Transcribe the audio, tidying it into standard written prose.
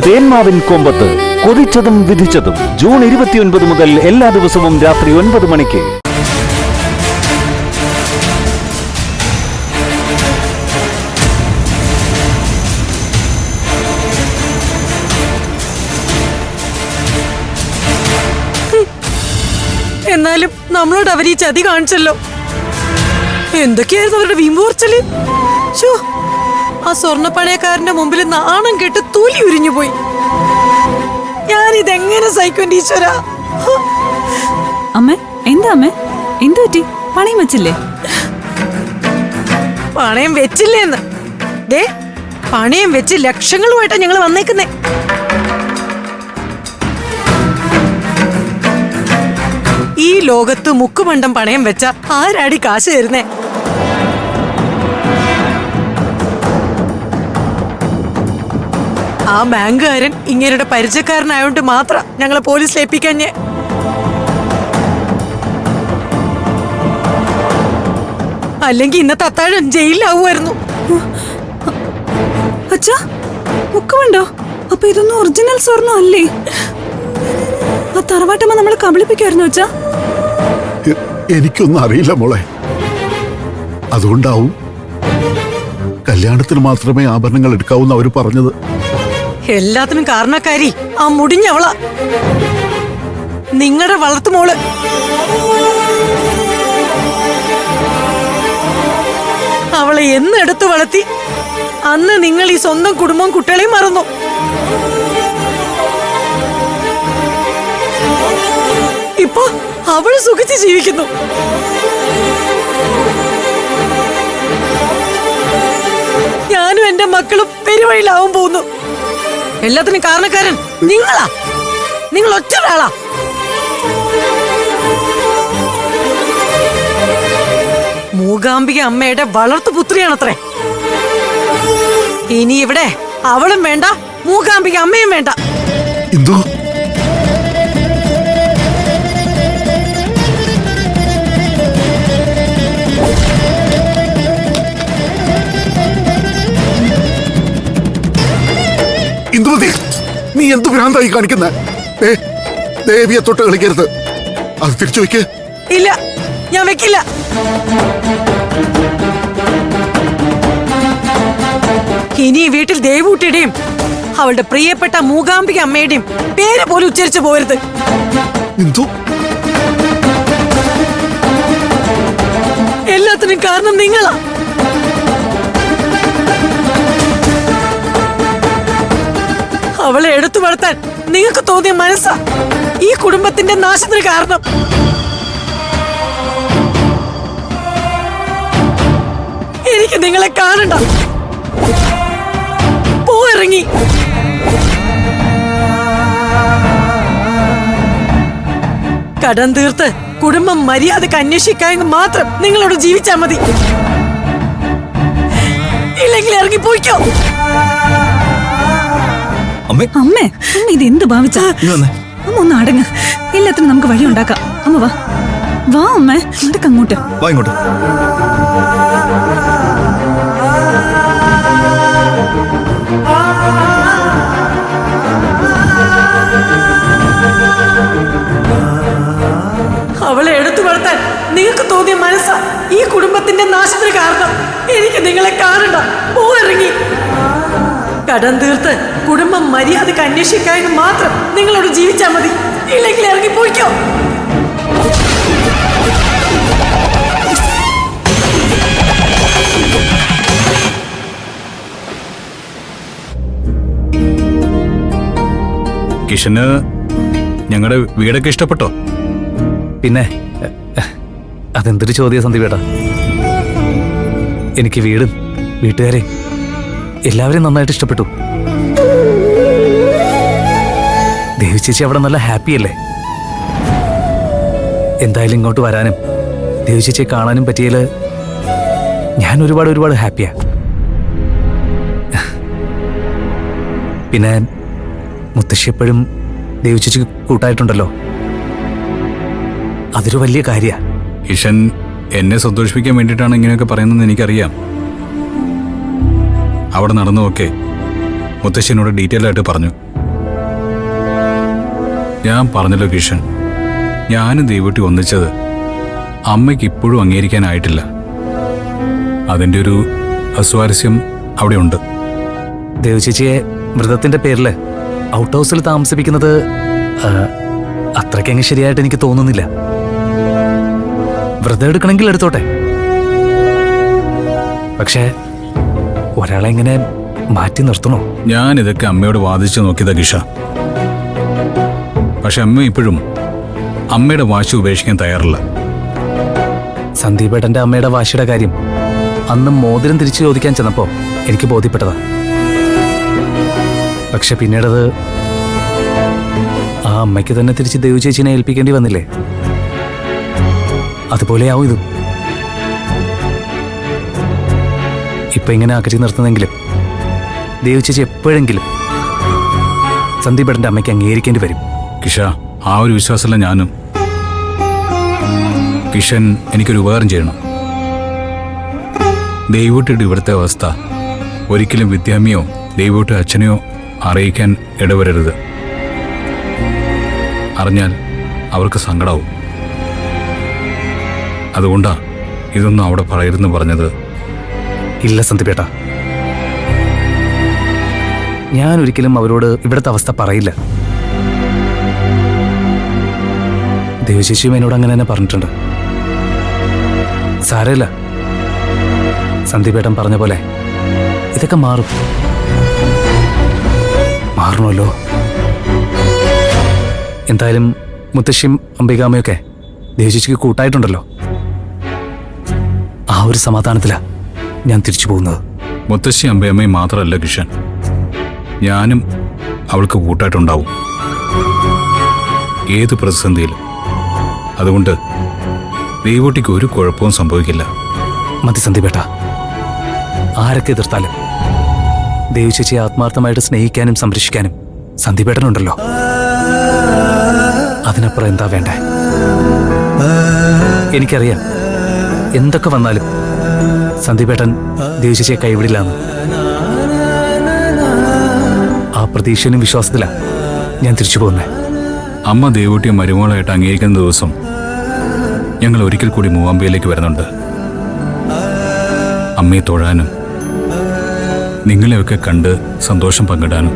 തേന്മാവിൻ കൊമ്പത്ത് കൊതിച്ചതും വിധിച്ചതും June 29 മുതൽ എല്ലാ ദിവസവും രാത്രി 9 മണിക്ക്. എന്നാലും നമ്മളോട് അവർ ഈ ചതി കാണിച്ചല്ലോ. എന്തൊക്കെയായിരുന്നു അവരുടെ വീമ്പൂർച്ചല്. ആ സ്വർണ്ണപ്പണയക്കാരന്റെ മുമ്പിൽ നാണം കെട്ട് തൊലി ഉരിഞ്ഞു പോയി. ഞാനിതെങ്ങനെ സഹിക്കും ഈശ്വരാ. അമ്മേ, എന്താ അമ്മേ, എന്തു പറ്റി? പണയം വെച്ചില്ലേ? പണയം വെച്ചില്ലേന്ന്? ദേ, പണയം വെച്ച് ലക്ഷങ്ങളുമായിട്ടാ ഞങ്ങൾ വന്നേക്കുന്നേ. ഈ ലോകത്ത് മുക്കുമണ്ടം പണയം വെച്ച ആരാടി കാശ് തരുന്നേ? ആ ബാങ്കുകാരൻ ഇങ്ങനെയുടെ പരിചയക്കാരനായോണ്ട് മാത്രം ഞങ്ങളെ പോലീസിൽ ഏൽപ്പിക്കാഞ്ഞേ. അല്ലെങ്കിൽ ഇന്നത്തെ അത്താഴം ജയിലിലാവുമായിരുന്നു. അച്ഛാ, മുക്കമുണ്ടോ? അപ്പൊ ഇതൊന്നും ഒറിജിനൽ സ്വർണ്ണം അല്ലേ? ആ തറവാട്ടമ്മ നമ്മളെ കബളിപ്പിക്കായിരുന്നു അച്ഛാ. എനിക്കൊന്നും അറിയില്ല മോളെ. അതുകൊണ്ടാവും കല്യാണത്തിന് മാത്രമേ ആഭരണങ്ങൾ എടുക്കാവൂന്ന് അവര് പറഞ്ഞത്. എല്ലാത്തിനും കാരണക്കാരി ആ മുടിഞ്ഞവള, നിങ്ങളുടെ വളർത്തുമോള്. അവളെ എന്നെടുത്ത് വളർത്തി അന്ന് നിങ്ങൾ ഈ സ്വന്തം കുടുംബവും കുട്ടികളെയും മറന്നു. ഇപ്പൊ അവള് സുഖിച്ച് ജീവിക്കുന്നു. ഞാനും എന്റെ മക്കളും പെരുവഴിയിലാവാൻ പോകുന്നു. എല്ലാത്തിനും കാരണക്കാരൻ നിങ്ങളാ. നിങ്ങൾ ഒറ്റ ഒരാളാ. മൂകാംബിക അമ്മയുടെ വളർത്തുപുത്രിയാണത്രേ. ഇനി ഇവിടെ അവളും വേണ്ട, മൂകാംബിക അമ്മയും വേണ്ട. ഇന്ദു, ഇന്ദുമതി, നീ എന്ത് ഭ്രാന്തായി കാണിക്കുന്ന? ദേവിയെ തൊട്ട് കളിക്കരുത്. അത് തിരിച്ചു വെക്ക്. ഇല്ല, ഞാൻ വെക്കില്ല. ഇനി ഈ വീട്ടിൽ ദേവൂട്ടിയുടെയും അവളുടെ പ്രിയപ്പെട്ട മൂകാംബിക അമ്മയുടെയും പേര് പോലും ഉച്ചരിച്ചു പോരുത്. ഇന്ദു, എല്ലാത്തിനും കാരണം നിങ്ങളാ. അവളെ എടുത്തു വളർത്താൻ നിങ്ങൾക്ക് തോന്നിയ മനസ്സാ ഈ കുടുംബത്തിന്റെ നാശത്തിന് കാരണം. എനിക്ക് നിങ്ങളെ കാണണ്ട. പോയിറങ്ങി. കടം തീർത്ത് കുടുംബം മര്യാദക്ക് അന്വേഷിക്കാമെങ്കിൽ മാത്രം നിങ്ങളോട് ജീവിച്ചാ മതി. ഇല്ലെങ്കിൽ ഇറങ്ങിപ്പോയിക്കോ. അമ്മേ, അമ്മ ഇത് എന്ത് ഭാവിച്ചാ? അമ്മ ഒന്ന് അടങ്ങ്. എല്ലാത്തിനും നമുക്ക് വഴി ഉണ്ടാക്കാം. അമ്മ വാ വാ അമ്മ, നടക്ക് അങ്ങോട്ട്. അവളെ എടുത്തു വളർത്താൻ നിങ്ങൾക്ക് തോന്നിയ മനസ്സാ ഈ കുടുംബത്തിന്റെ നാശത്തിന് കാരണം. എനിക്ക് നിങ്ങളെ കാണണ്ട. പോയിറങ്ങി. കടം തീർത്ത് കുടുംബം മര്യാദക്ക് അന്വേഷിക്കാമെങ്കിൽ മാത്രം നിങ്ങളോട് ജീവിച്ചാൽ മതി. ഇല്ലെങ്കിൽ ഇറങ്ങിപ്പോയിക്കോ. കിഷന് ഞങ്ങളുടെ വീടൊക്കെ ഇഷ്ടപ്പെട്ടോ? പിന്നെ അതെന്തൊരു ചോദ്യ സന്ദീപേട്ടാ. എനിക്ക് വീടും വീട്ടുകാരെ എല്ലാവരെയും നന്നായിട്ട് ഇഷ്ടപ്പെട്ടു. ദേവി ചേച്ചി അവിടെ നല്ല ഹാപ്പിയല്ലേ? എന്തായാലും ഇങ്ങോട്ട് വരാനും ദേവി ചേച്ചിയെ കാണാനും പറ്റിയാല് ഞാൻ ഒരുപാട് ഹാപ്പിയാ. പിന്നെ മുത്തശ്ശി എപ്പോഴും ദേവി ചേച്ചിക്ക് കൂട്ടായിട്ടുണ്ടല്ലോ. അതൊരു വലിയ കാര്യാ. കിഷൻ എന്നെ സന്തോഷിപ്പിക്കാൻ വേണ്ടിയിട്ടാണ് ഇങ്ങനെയൊക്കെ പറയുന്നതെന്ന് എനിക്കറിയാം. അവിടെ നടന്നതൊക്കെ മുത്തശ്ശനോട് ഡീറ്റെയിൽ ആയിട്ട് പറഞ്ഞു. ഞാൻ പറഞ്ഞല്ലോ കിഷൻ, ഞാനും ദേവൂട്ടി ഒന്നിച്ചത് അമ്മയ്ക്ക് ഇപ്പോഴും അംഗീകരിക്കാനായിട്ടില്ല. അതിൻ്റെ ഒരു അസ്വാരസ്യം അവിടെ ഉണ്ട്. ദേവചേച്ചിയെ വ്രതത്തിന്റെ പേരില് ഔട്ട് ഹൗസിൽ താമസിപ്പിക്കുന്നത് അത്രയ്ക്കങ്ങ് ശരിയായിട്ട് എനിക്ക് തോന്നുന്നില്ല. വ്രതം എടുക്കണമെങ്കിൽ എടുത്തോട്ടെ, പക്ഷേ ഒരാളെ ഇങ്ങനെ മാറ്റി നിർത്തണോ? ഞാൻ ഇതൊക്കെ അമ്മയോട് വാദിച്ചു നോക്കിയതാ കിഷ. പക്ഷെ അമ്മ ഇപ്പോഴും അമ്മയുടെ വാശി ഉപേക്ഷിക്കാൻ തയ്യാറില്ല. സന്ദീപേട്ടന്റെ അമ്മയുടെ വാശിയുടെ കാര്യം അന്ന് മോതിരം തിരിച്ചു ചോദിക്കാൻ ചെന്നപ്പോ എനിക്ക് ബോധ്യപ്പെട്ടതാ. പക്ഷെ പിന്നീടത് ആ അമ്മയ്ക്ക് തന്നെ തിരിച്ച് ദേവചേച്ചിനെ ഏൽപ്പിക്കേണ്ടി വന്നില്ലേ? അതുപോലെയാവും ഇതും. ഇപ്പൊ ഇങ്ങനെ അകറ്റി നിർത്തുന്നെങ്കിലും ദേവചേച്ചി എപ്പോഴെങ്കിലും സന്ദീപേട്ടന്റെ അമ്മയ്ക്ക് അംഗീകരിക്കേണ്ടി വരും. കിഷ, ആ ഒരു വിശ്വാസമല്ല ഞാനും. കിഷൻ എനിക്കൊരു ഉപകാരം ചെയ്യണം. ദൈവൂട്ടിയുടെ ഇവിടുത്തെ അവസ്ഥ ഒരിക്കലും വിദ്യാമ്മയോ ദൈവൂട്ടി അച്ഛനെയോ അറിയിക്കാൻ ഇടവരരുത്. അറിഞ്ഞാൽ അവർക്ക് സങ്കടാവും. അതുകൊണ്ടാ ഇതൊന്നും അവിടെ പറയരുതെന്ന് പറഞ്ഞത്. ഇല്ല സന്ദീപേട്ട, ഞാൻ ഒരിക്കലും അവരോട് ഇവിടുത്തെ അവസ്ഥ പറയില്ല. ദേവശേഷിയും എന്നോട് അങ്ങനെ തന്നെ പറഞ്ഞിട്ടുണ്ട്. സാരമില്ല, സന്ദീപേട്ടൻ പറഞ്ഞ പോലെ ഇതൊക്കെ മാറും. മാറണമല്ലോ. എന്തായാലും മുത്തശ്ശിയും അംബികാമ്മയൊക്കെ ദേവശേഷിക്ക് കൂട്ടായിട്ടുണ്ടല്ലോ. ആ ഒരു സമാധാനത്തിലാ ഞാൻ തിരിച്ചു പോകുന്നത്. മുത്തശ്ശി അമ്പയമ്മയും മാത്രമല്ല കിഷൻ, ഞാനും അവൾക്ക് കൂട്ടായിട്ടുണ്ടാവും ഏത് പ്രതിസന്ധിയിലും. അതുകൊണ്ട് ദൈവൂട്ടിക്ക് ഒരു കുഴപ്പവും സംഭവിക്കില്ല. മതി സന്ദീപേട്ട, ആരൊക്കെ എതിർത്താലും ദേവചേച്ചിയെ ആത്മാർത്ഥമായിട്ട് സ്നേഹിക്കാനും സംരക്ഷിക്കാനും സന്ദീപേട്ടനുണ്ടല്ലോ. അതിനപ്പുറം എന്താ വേണ്ടേ? എനിക്കറിയാം, എന്തൊക്കെ വന്നാലും സന്ദീപേട്ടൻ ദേവചേച്ചിയെ കൈവിടില്ലാന്ന്. ആ പ്രതീക്ഷയിലും വിശ്വാസത്തിലാ ഞാൻ തിരിച്ചു പോകുന്നേ. അമ്മ ദേവൂട്ടിയെ മരുമകളായിട്ട് അംഗീകരിക്കുന്ന ദിവസം ഞങ്ങൾ ഒരിക്കൽ കൂടി മൂവാമ്പയിലേക്ക് വരുന്നുണ്ട്. അമ്മയെ തൊഴാനും നിങ്ങളെയൊക്കെ കണ്ട് സന്തോഷം പങ്കിടാനും.